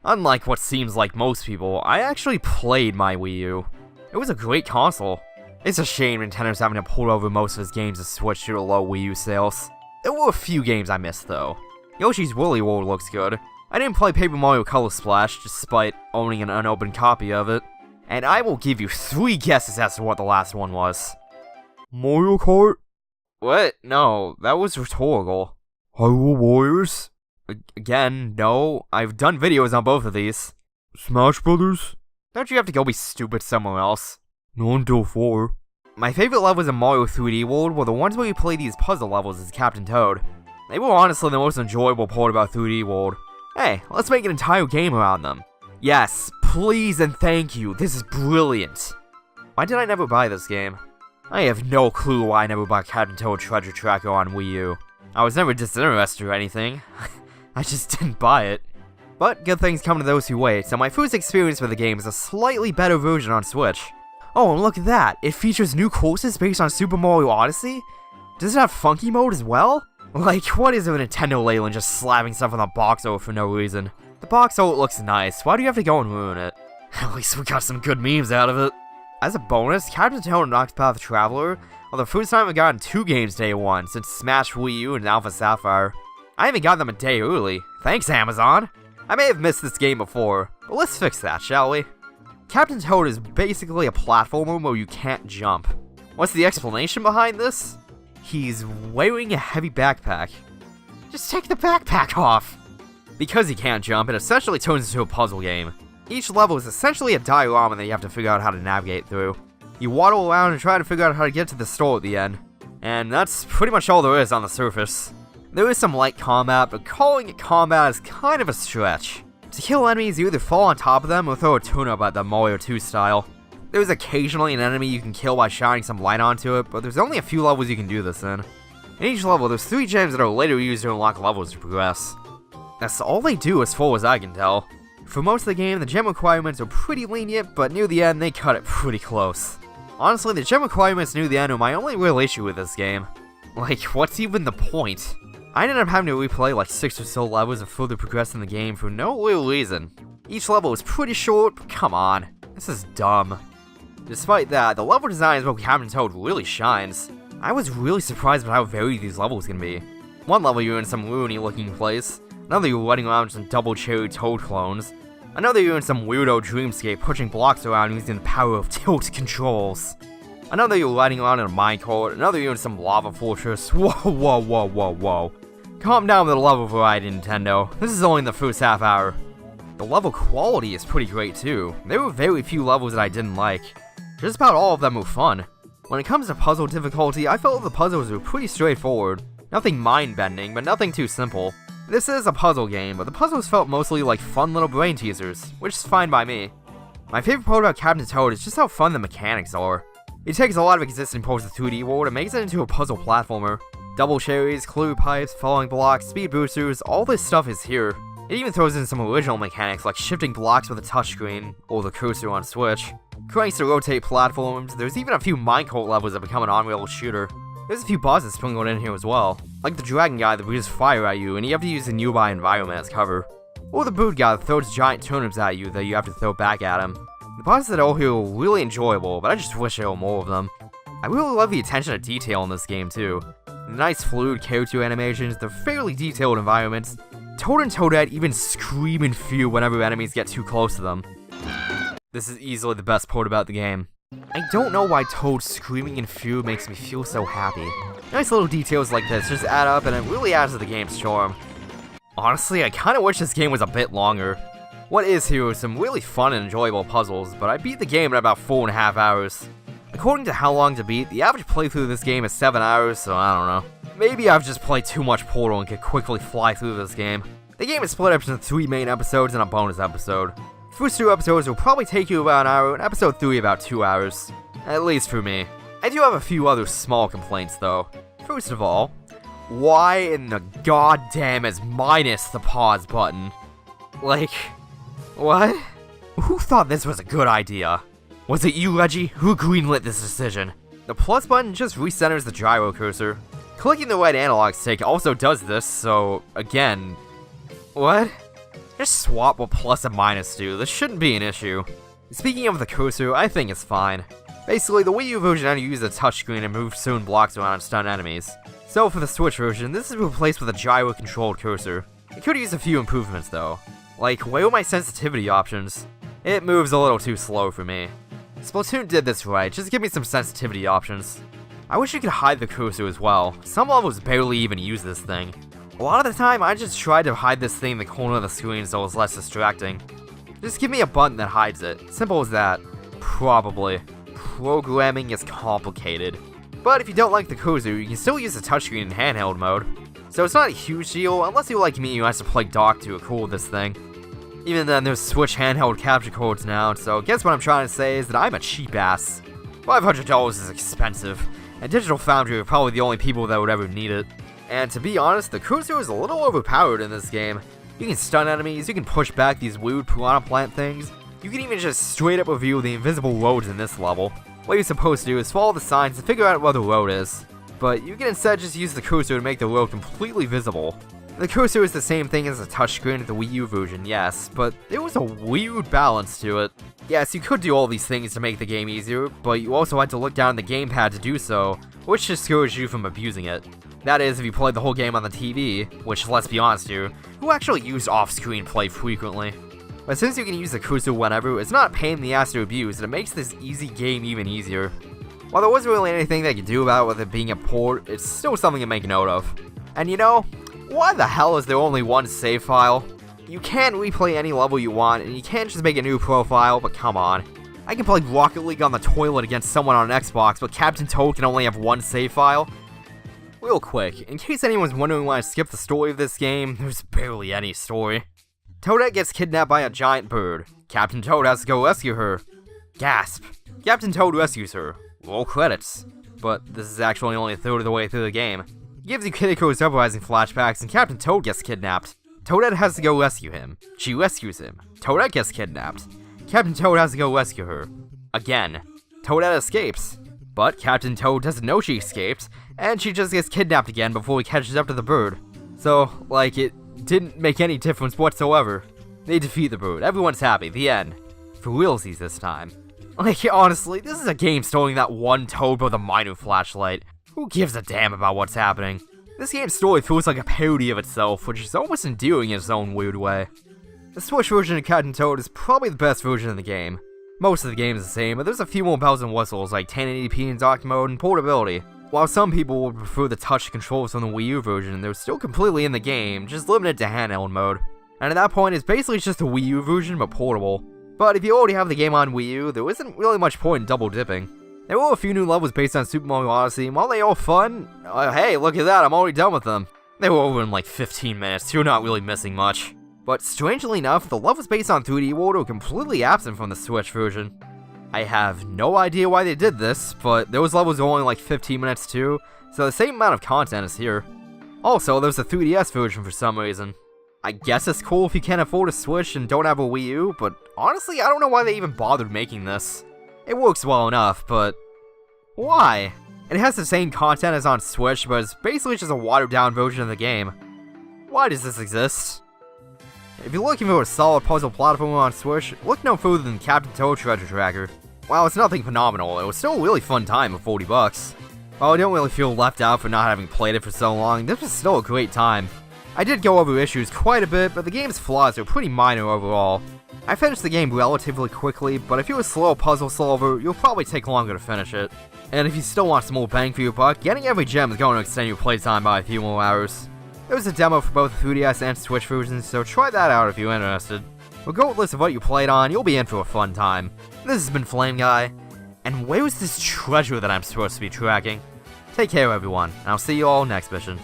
Unlike what seems like most people, I actually played my Wii U. It was a great console. It's a shame Nintendo's having to port over most of its games to Switch due to low Wii U sales. There were a few games I missed though. Yoshi's Woolly World looks good. I didn't play Paper Mario Color Splash, despite owning an unopened copy of it. And I will give you 3 guesses as to what the last one was. Mario Kart? What? No, that was rhetorical. Hyrule Warriors? Again, no. I've done videos on both of these. Smash Brothers? Don't you have to go be stupid somewhere else? Not until 4. My favorite levels in Mario 3D World were the ones where you play these puzzle levels as Captain Toad. They were honestly the most enjoyable part about 3D World. Hey, let's make an entire game around them. Yes, please and thank you, this is brilliant. Why did I never buy this game? I have no clue why I never bought Captain Toad Treasure Tracker on Wii U. I was never disinterested or anything. I just didn't buy it. But good things come to those who wait, so my first experience with the game is a slightly better version on Switch. Oh, and look at that! It features new courses based on Super Mario Odyssey? Does it have Funky Mode as well? Like, what is it with Nintendo Leyland just slapping stuff on the box art for no reason? The box art looks nice, why do you have to go and ruin it? At least we got some good memes out of it. As a bonus, Captain Toad and Octopath Traveler are the first time I've gotten 2 games day 1 since Smash Wii U and Alpha Sapphire. I even got them a day early. Thanks, Amazon! I may have missed this game before, but let's fix that, shall we? Captain Toad is basically a platformer where you can't jump. What's the explanation behind this? He's wearing a heavy backpack. Just take the backpack off! Because he can't jump, it essentially turns into a puzzle game. Each level is essentially a diorama that you have to figure out how to navigate through. You waddle around and try to figure out how to get to the store at the end. And that's pretty much all there is on the surface. There is some light combat, but calling it combat is kind of a stretch. To kill enemies, you either fall on top of them or throw a tune-up at the Mario 2 style. There's occasionally an enemy you can kill by shining some light onto it, but there's only a few levels you can do this in. In each level, there's 3 gems that are later used to unlock levels to progress. That's all they do as far as I can tell. For most of the game, the gem requirements are pretty lenient, but near the end, they cut it pretty close. Honestly, the gem requirements near the end are my only real issue with this game. Like, what's even the point? I ended up having to replay like 6 or so levels and further progress in the game for no real reason. Each level is pretty short, but come on, this is dumb. Despite that, the level design is where Captain Toad really shines. I was really surprised about how varied these levels can be. One level you're in some ruiny looking place, another you're running around with some double cherry Toad clones, another you're in some weirdo dreamscape pushing blocks around using the power of tilt controls. Another you're riding around in a minecart, another you're in some lava fortress. Whoa, whoa, whoa, whoa, whoa. Calm down with the level variety, Nintendo. This is only in the first half hour. The level quality is pretty great too. There were very few levels that I didn't like. Just about all of them were fun. When it comes to puzzle difficulty, I felt the puzzles were pretty straightforward. Nothing mind-bending, but nothing too simple. This is a puzzle game, but the puzzles felt mostly like fun little brain teasers, which is fine by me. My favorite part about Captain Toad is just how fun the mechanics are. It takes a lot of existing parts of the 2D world and makes it into a puzzle platformer. Double cherries, clue pipes, falling blocks, speed boosters, all this stuff is here. It even throws in some original mechanics like shifting blocks with a touchscreen, or the cursor on Switch. Cranks to rotate platforms, there's even a few minecart levels that become an on-rail shooter. There's a few bosses sprinkled in here as well, like the dragon guy that breathes fire at you and you have to use a nearby environment as cover. Or the boot guy that throws giant turnips at you that you have to throw back at him. The bosses that are here are really enjoyable, but I just wish there were more of them. I really love the attention to detail in this game too. The nice fluid character animations, the fairly detailed environments. Toad and Toadette even scream in fear whenever enemies get too close to them. This is easily the best part about the game. I don't know why Toad screaming in fear makes me feel so happy. Nice little details like this just add up and it really adds to the game's charm. Honestly, I kinda wish this game was a bit longer. What is here are some really fun and enjoyable puzzles, but I beat the game in about 4.5 hours. According to how long to beat, the average playthrough of this game is 7 hours, so I don't know. Maybe I've just played too much Portal and could quickly fly through this game. The game is split up into 3 main episodes and a bonus episode. The first 2 episodes will probably take you about an hour, and episode 3 about 2 hours. At least for me. I do have a few other small complaints though. First of all, why in the goddamn is minus the pause button? Like, what? Who thought this was a good idea? Was it you, Reggie? Who greenlit this decision? The plus button just recenters the gyro cursor. Clicking the right analog stick also does this, so, again... What? Just swap what plus and minus do, this shouldn't be an issue. Speaking of the cursor, I think it's fine. Basically, the Wii U version had to use a touchscreen and move certain blocks around and stun enemies. So for the Switch version, this is replaced with a gyro-controlled cursor. It could use a few improvements though. Like, where are my sensitivity options? It moves a little too slow for me. Splatoon did this right, just give me some sensitivity options. I wish you could hide the cursor as well. Some levels barely even use this thing. A lot of the time, I just tried to hide this thing in the corner of the screen so it was less distracting. Just give me a button that hides it. Simple as that. Probably. Programming is complicated. But if you don't like the cursor, you can still use the touchscreen in handheld mode. So it's not a huge deal, unless you're like me who has to play dock to record this thing. Even then, there's Switch handheld capture cords now, so guess what I'm trying to say is that I'm a cheap ass. $500 is expensive, and Digital Foundry are probably the only people that would ever need it. And to be honest, the cursor is a little overpowered in this game. You can stun enemies, you can push back these weird piranha plant things, you can even just straight up reveal the invisible roads in this level. What you're supposed to do is follow the signs and figure out where the road is. But you can instead just use the cursor to make the road completely visible. The cursor is the same thing as the touchscreen of the Wii U version, yes, but there was a weird balance to it. Yes, you could do all these things to make the game easier, but you also had to look down the gamepad to do so, which discouraged you from abusing it. That is, if you played the whole game on the TV, which, let's be honest here, who actually used off-screen play frequently? But since you can use the cursor whenever, it's not a pain in the ass to abuse, and it makes this easy game even easier. While there wasn't really anything they could do about it with it being a port, it's still something to make note of. And you know, why the hell is there only one save file? You can replay any level you want, and you can't just make a new profile, but come on. I can play Rocket League on the toilet against someone on Xbox, but Captain Toad can only have one save file? Real quick, in case anyone's wondering why I skipped the story of this game, there's barely any story. Toadette gets kidnapped by a giant bird. Captain Toad has to go rescue her. Gasp. Captain Toad rescues her. Roll credits. But this is actually only a third of the way through the game. He gives you Kid Icaru's uprising flashbacks and Captain Toad gets kidnapped. Toadette has to go rescue him. She rescues him. Toadette gets kidnapped. Captain Toad has to go rescue her. Again. Toadette escapes. But Captain Toad doesn't know she escapes, and she just gets kidnapped again before he catches up to the bird. So, like, it didn't make any difference whatsoever. They defeat the bird. Everyone's happy. The end. For realsies this time. Like, honestly, this is a game starting that one Toad with a minor flashlight. Who gives a damn about what's happening? This game's story feels like a parody of itself, which is almost endearing in its own weird way. The Switch version of Captain Toad is probably the best version of the game. Most of the game is the same, but there's a few more bells and whistles like 1080p in dock mode and portability. While some people would prefer the touch controls from the Wii U version, they're still completely in the game, just limited to handheld mode. And at that point, it's basically just a Wii U version but portable. But if you already have the game on Wii U, there isn't really much point in double dipping. There were a few new levels based on Super Mario Odyssey, and while they all fun, hey, look at that, I'm already done with them. They were over in like 15 minutes, so you're not really missing much. But strangely enough, the levels based on 3D World are completely absent from the Switch version. I have no idea why they did this, but those levels are only like 15 minutes too, so the same amount of content is here. Also, there's a 3DS version for some reason. I guess it's cool if you can't afford a Switch and don't have a Wii U, but honestly, I don't know why they even bothered making this. It works well enough, but why? It has the same content as on Switch, but it's basically just a watered down version of the game. Why does this exist? If you're looking for a solid puzzle platformer on Switch, look no further than Captain Toad Treasure Tracker. While it's nothing phenomenal, it was still a really fun time at $40. While I don't really feel left out for not having played it for so long, this was still a great time. I did go over issues quite a bit, but the game's flaws are pretty minor overall. I finished the game relatively quickly, but if you're a slow puzzle solver, you'll probably take longer to finish it. And if you still want some more bang for your buck, getting every gem is going to extend your playtime by a few more hours. There's a demo for both the 3DS and Switch versions, so try that out if you're interested. Regardless of what you played on, you'll be in for a fun time. This has been Flame Guy, and where's this treasure that I'm supposed to be tracking? Take care everyone, and I'll see you all next mission.